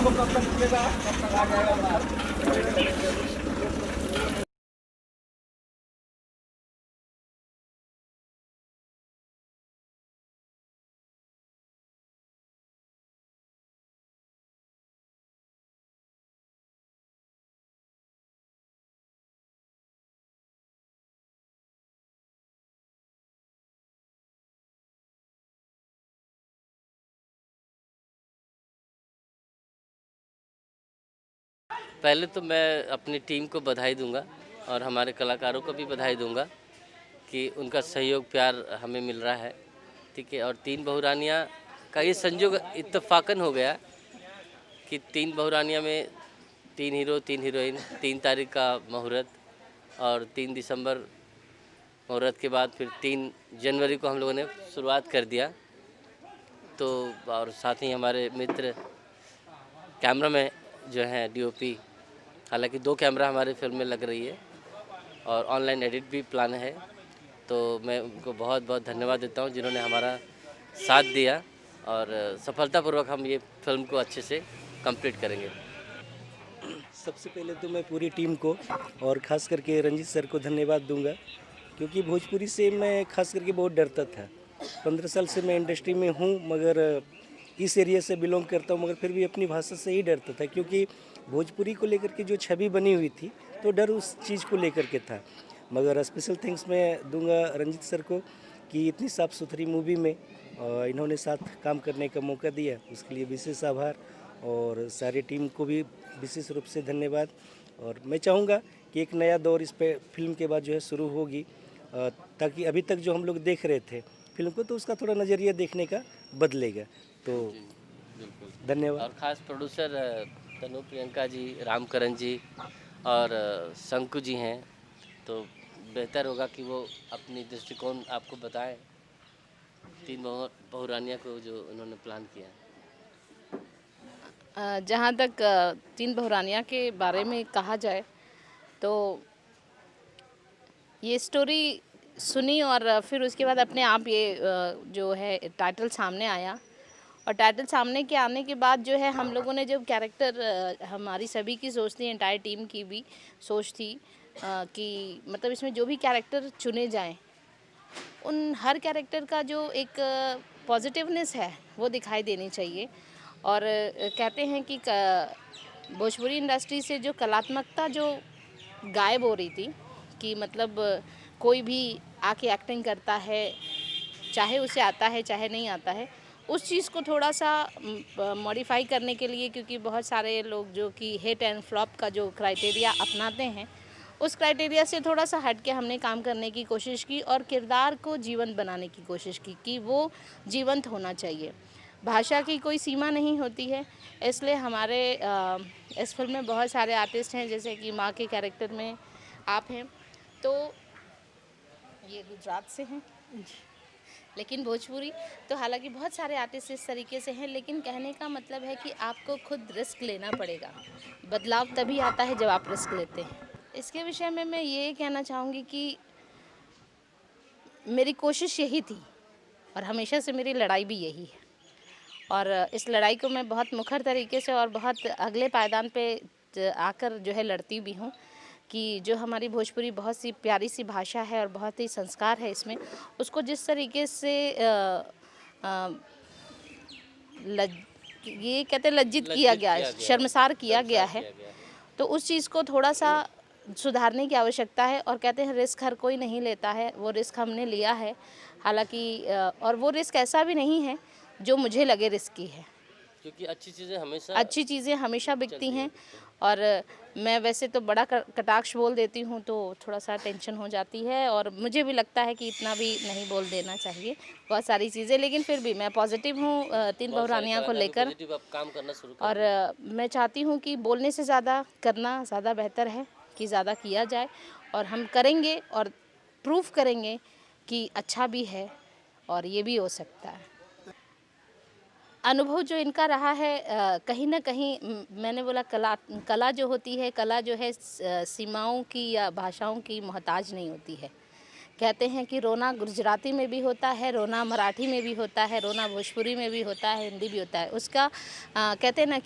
वो कब तक रुकेगा, कब तक आ जाएगा बाहर। पहले तो मैं अपनी टीम को बधाई दूंगा और हमारे कलाकारों को भी बधाई दूंगा कि उनका सहयोग प्यार हमें मिल रहा है। ठीक है, और तीन बहुरानियाँ का ये संजोग इत्तेफाकन हो गया कि तीन बहुरानियाँ में तीन हीरो तीन हीरोइन, 3 तारीख का मुहूर्त और 3 दिसंबर मुहूर्त के बाद फिर 3 जनवरी को हम लोगों ने शुरुआत कर दिया। तो और साथ ही हमारे मित्र कैमरा में जो हैं डीओपी, हालांकि 2 कैमरा हमारे फिल्म में लग रही है और ऑनलाइन एडिट भी प्लान है। तो मैं उनको बहुत बहुत धन्यवाद देता हूं जिन्होंने हमारा साथ दिया और सफलतापूर्वक हम ये फिल्म को अच्छे से कंप्लीट करेंगे। सबसे पहले तो मैं पूरी टीम को और ख़ास करके रंजीत सर को धन्यवाद दूंगा, क्योंकि भोजपुरी से मैं ख़ास करके बहुत डरता था। 15 साल से मैं इंडस्ट्री में हूँ, मगर इस एरिया से बिलोंग करता हूँ, मगर फिर भी अपनी भाषा से ही डरता था, क्योंकि भोजपुरी को लेकर के जो छवि बनी हुई थी तो डर उस चीज़ को लेकर के था। मगर स्पेशल थैंक्स मैं दूंगा रंजीत सर को कि इतनी साफ़ सुथरी मूवी में इन्होंने साथ काम करने का मौका दिया, उसके लिए विशेष आभार। और सारी टीम को भी विशेष रूप से धन्यवाद। और मैं चाहूँगा कि एक नया दौर इस पे फिल्म के बाद जो है शुरू होगी, ताकि अभी तक जो हम लोग देख रहे थे फिल्म को, तो उसका थोड़ा नज़रिया देखने का बदलेगा। तो बिल्कुल। धन्यवाद। और ख़ास प्रोड्यूसर तनु प्रियंका जी, रामकरण जी और शंकु जी हैं, तो बेहतर होगा कि वो अपनी दृष्टिकोण आपको बताएं तीन बहुरानिया को जो उन्होंने प्लान किया है। जहाँ तक तीन बहुरानियाँ के बारे में कहा जाए तो ये स्टोरी सुनी और फिर उसके बाद अपने आप ये जो है टाइटल सामने आया। और टाइटल सामने के आने के बाद जो है हम लोगों ने जब कैरेक्टर, हमारी सभी की सोच थी, एंटायर टीम की भी सोच थी कि मतलब इसमें जो भी कैरेक्टर चुने जाएं उन हर कैरेक्टर का जो एक पॉजिटिवनेस है वो दिखाई देनी चाहिए। और कहते हैं कि भोजपुरी इंडस्ट्री से जो कलात्मकता जो गायब हो रही थी, कि मतलब कोई भी आके एक्टिंग करता है, चाहे उसे आता है चाहे नहीं आता है, उस चीज़ को थोड़ा सा मॉडिफाई करने के लिए, क्योंकि बहुत सारे लोग जो कि हिट एंड फ्लॉप का जो क्राइटेरिया अपनाते हैं, उस क्राइटेरिया से थोड़ा सा हट के हमने काम करने की कोशिश की और किरदार को जीवंत बनाने की कोशिश की कि वो जीवंत होना चाहिए। भाषा की कोई सीमा नहीं होती है, इसलिए हमारे इस फिल्म में बहुत सारे आर्टिस्ट हैं, जैसे कि माँ के कैरेक्टर में आप हैं, तो ये गुजरात से हैं लेकिन भोजपुरी, तो हालांकि बहुत सारे आर्टिस्ट इस तरीके से हैं, लेकिन कहने का मतलब है कि आपको खुद रिस्क लेना पड़ेगा। बदलाव तभी आता है जब आप रिस्क लेते हैं। इसके विषय में मैं ये कहना चाहूँगी कि मेरी कोशिश यही थी और हमेशा से मेरी लड़ाई भी यही है, और इस लड़ाई को मैं बहुत मुखर तरीके से और बहुत अगले पायदान पे आकर जो है लड़ती भी हूँ कि जो हमारी भोजपुरी बहुत सी प्यारी सी भाषा है और बहुत ही संस्कार है इसमें, उसको जिस तरीके से ये कहते लज्जित किया गया है, शर्मसार किया गया है, तो उस चीज़ को थोड़ा सा सुधारने की आवश्यकता है। और कहते हैं रिस्क हर कोई नहीं लेता है, वो रिस्क हमने लिया है, हालांकि और वो रिस्क ऐसा भी नहीं है जो मुझे लगे रिस्की है, क्योंकि अच्छी चीज़ें हमेशा बिकती हैं। और मैं वैसे तो बड़ा कटाक्ष बोल देती हूँ, तो थोड़ा सा टेंशन हो जाती है, और मुझे भी लगता है कि इतना भी नहीं बोल देना चाहिए बहुत सारी चीज़ें, लेकिन फिर भी मैं पॉजिटिव हूँ तीन बहुरानियाँ को लेकर। काम करना शुरू और मैं चाहती हूँ कि बोलने से ज़्यादा करना ज़्यादा बेहतर है, कि ज़्यादा किया जाए, और हम करेंगे और प्रूफ करेंगे कि अच्छा भी है और ये भी हो सकता है। अनुभव जो इनका रहा है, कहीं ना कहीं मैंने बोला कला जो होती है, कला जो है सीमाओं की या भाषाओं की मोहताज नहीं होती है। कहते हैं कि रोना गुजराती में भी होता है, रोना मराठी में भी होता है, रोना भोजपुरी में भी होता है, हिंदी भी होता है। उसका कहते हैं ना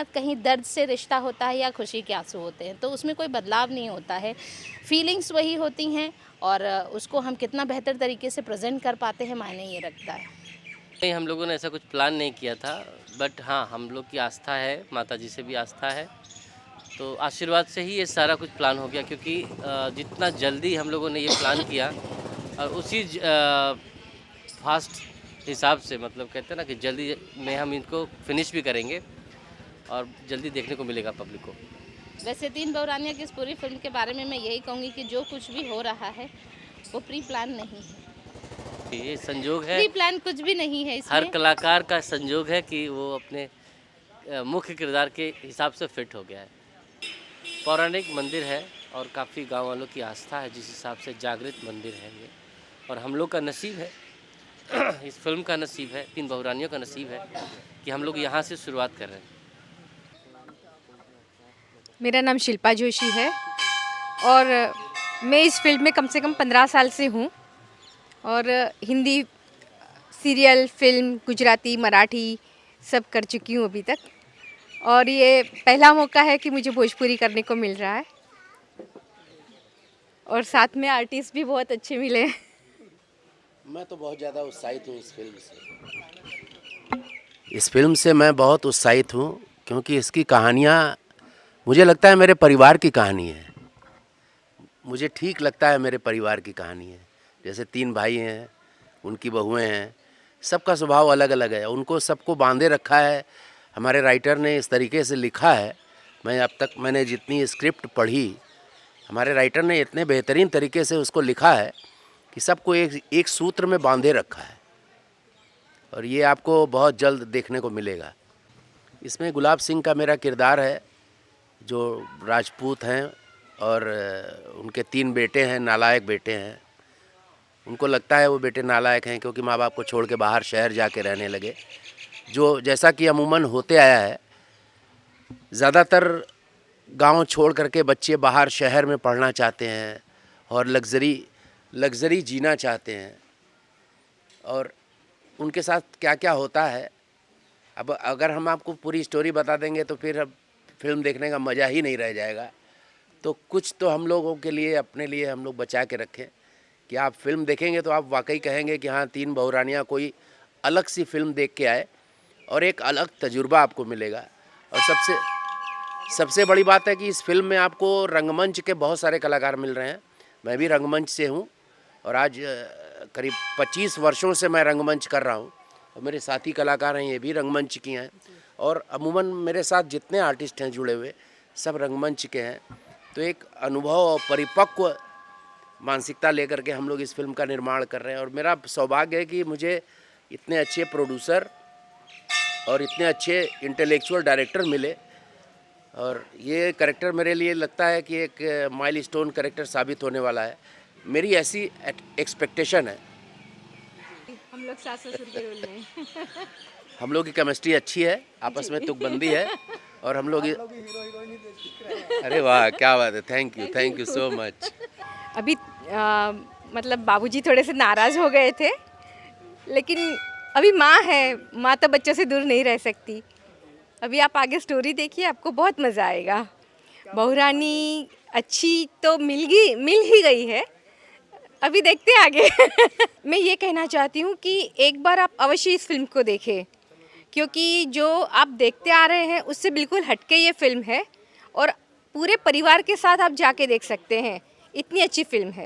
कहीं दर्द से रिश्ता होता है या खुशी के आंसू होते हैं, तो उसमें कोई बदलाव नहीं होता है। फीलिंग्स वही होती हैं और उसको हम कितना बेहतर तरीके से प्रेजेंट कर पाते हैं, मायने ये रखता है। नहीं, हम लोगों ने ऐसा कुछ प्लान नहीं किया था, बट हाँ, हम लोग की आस्था है, माता जी से भी आस्था है, तो आशीर्वाद से ही ये सारा कुछ प्लान हो गया। क्योंकि जितना जल्दी हम लोगों ने ये प्लान किया और उसी फास्ट हिसाब से, मतलब कहते हैं ना कि जल्दी में हम इनको फिनिश भी करेंगे और जल्दी देखने को मिलेगा पब्लिक को। वैसे तीन बहू रानियां की इस पूरी फिल्म के बारे में मैं यही कहूँगी कि जो कुछ भी हो रहा है वो प्री प्लान नहीं है। ये संजोग है, प्री प्लान कुछ भी नहीं है इसमें। हर कलाकार का संजोग है कि वो अपने मुख्य किरदार के हिसाब से फिट हो गया है। पौराणिक मंदिर है और काफ़ी गांव वालों की आस्था है, जिस हिसाब से जागृत मंदिर है ये, और हम लोग का नसीब है इस फिल्म का नसीब है, तीन बहू रानियों का नसीब है कि हम लोग यहाँ से शुरुआत कर रहे हैं। मेरा नाम शिल्पा जोशी है और मैं इस फील्ड में कम से कम 15 साल से हूँ और हिंदी सीरियल, फिल्म, गुजराती, मराठी सब कर चुकी हूँ अभी तक, और ये पहला मौका है कि मुझे भोजपुरी करने को मिल रहा है और साथ में आर्टिस्ट भी बहुत अच्छे मिले। मैं तो बहुत ज़्यादा उत्साहित हूँ इस फिल्म से। इस फिल्म से मैं बहुत उत्साहित हूँ क्योंकि इसकी कहानियाँ मुझे लगता है मेरे परिवार की कहानी है। मुझे ठीक लगता है मेरे परिवार की कहानी है। जैसे 3 भाई हैं, उनकी बहुएं हैं, सबका स्वभाव अलग अलग है, उनको सबको बांधे रखा है। हमारे राइटर ने इस तरीके से लिखा है, मैंने जितनी स्क्रिप्ट पढ़ी, हमारे राइटर ने इतने बेहतरीन तरीके से उसको लिखा है कि सबको एक सूत्र में बांधे रखा है और ये आपको बहुत जल्द देखने को मिलेगा। इसमें गुलाब सिंह का मेरा किरदार है जो राजपूत हैं और उनके 3 बेटे हैं, नालायक बेटे हैं। उनको लगता है वो बेटे नालायक हैं क्योंकि माँ बाप को छोड़ के बाहर शहर जाके रहने लगे, जो जैसा कि अमूमन होते आया है। ज़्यादातर गांव छोड़ करके बच्चे बाहर शहर में पढ़ना चाहते हैं और लग्ज़री जीना चाहते हैं, और उनके साथ क्या क्या होता है अब अगर हम आपको पूरी स्टोरी बता देंगे तो फिर अब फिल्म देखने का मज़ा ही नहीं रह जाएगा। तो कुछ तो हम लोगों के लिए, अपने लिए हम लोग बचा के रखें कि आप फिल्म देखेंगे तो आप वाकई कहेंगे कि हाँ, तीन बहू रानियाँ कोई अलग सी फिल्म देख के आए और एक अलग तजुर्बा आपको मिलेगा। और सबसे बड़ी बात है कि इस फिल्म में आपको रंगमंच के बहुत सारे कलाकार मिल रहे हैं। मैं भी रंगमंच से हूँ और आज करीब 25 वर्षों से मैं रंगमंच कर रहा हूँ और मेरे साथी कलाकार हैं, ये भी रंगमंच की हैं, और अमूमन मेरे साथ जितने आर्टिस्ट हैं जुड़े हुए सब रंगमंच के हैं। तो एक अनुभव और परिपक्व मानसिकता लेकर के हम लोग इस फिल्म का निर्माण कर रहे हैं, और मेरा सौभाग्य है कि मुझे इतने अच्छे प्रोड्यूसर और इतने अच्छे इंटेलेक्चुअल डायरेक्टर मिले, और ये कैरेक्टर मेरे लिए लगता है कि एक माइलस्टोन कैरेक्टर साबित होने वाला है। मेरी ऐसी एक्सपेक्टेशन है। हम लोग सास ससुर के रोल में हम लोग की केमिस्ट्री अच्छी है, आपस में तुकबंदी है, और हम लोग अरे वाह, क्या बात है, थैंक यू सो मच। अभी मतलब बाबूजी थोड़े से नाराज़ हो गए थे, लेकिन अभी माँ है, माँ तो बच्चों से दूर नहीं रह सकती। अभी आप आगे स्टोरी देखिए, आपको बहुत मज़ा आएगा। बहू रानी अच्छी तो मिल ही गई है, अभी देखते हैं आगे। मैं ये कहना चाहती हूँ कि एक बार आप अवश्य इस फिल्म को देखें, क्योंकि जो आप देखते आ रहे हैं उससे बिल्कुल हटके ये फिल्म है, और पूरे परिवार के साथ आप जाके देख सकते हैं। इतनी अच्छी फिल्म है।